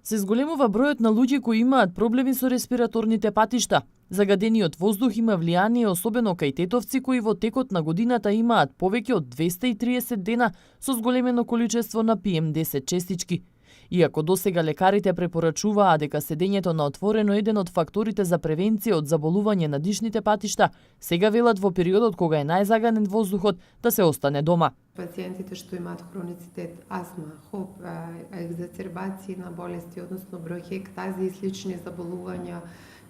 Се зголемува бројот на луѓе кои имаат проблеми со респираторните патишта. Загадениот воздух има влијание особено кај тетовци кои во текот на годината имаат повеќе од 230 дена со зголемено количество на PM10 честички. Иако досега лекарите препорачуваа дека седењето на отворено е еден од факторите за превенција од заболување на дишните патишта, сега велат во периодот кога е најзаганен воздухот да се остане дома. Пациентите што имаат хроницитет, астма, ХОП, екзацербации на болести, односно бронхиектази и слични заболувања,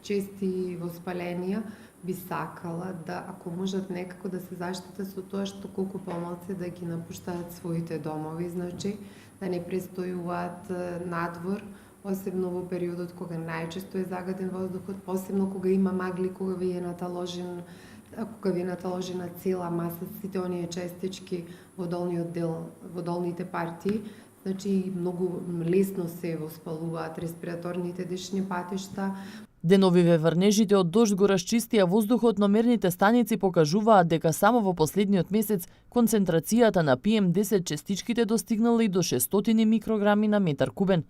чести воспаленија, би сакала да, ако можат некако да се заштитат со тоа што колку помалку да ги напуштаат своите домови, значи да не престојуваат надвор, посебно во периодот кога најчесто е загаден воздухот, посебно кога има магли, кога ви е наталожена цела маса, сите оние честички во долниот дел, во долните партии, значи многу лесно се воспалуваат респираторните дишни патишта. Деновиве врнежите од дожд го расчистија воздухот, но мерните станици покажуваат дека само во последниот месец концентрацијата на PM10 честичките достигнала и до 600 микрограми на метар кубен.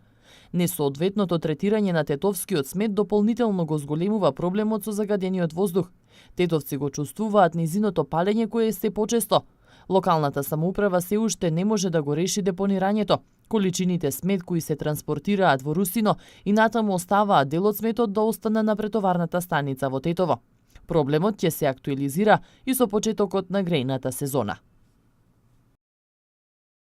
Несоодветното третирање на тетовскиот смет дополнително го зголемува проблемот со загадениот воздух. Тетовци го чувствуваат низиното палење кое е се почесто. Локалната самоуправа се уште не може да го реши депонирањето. Количините смет кои се транспортираат во Русино и натаму оставаат дел од сметот да остане на претоварната станица во Тетово. Проблемот ќе се актуелизира и со почетокот на грејната сезона.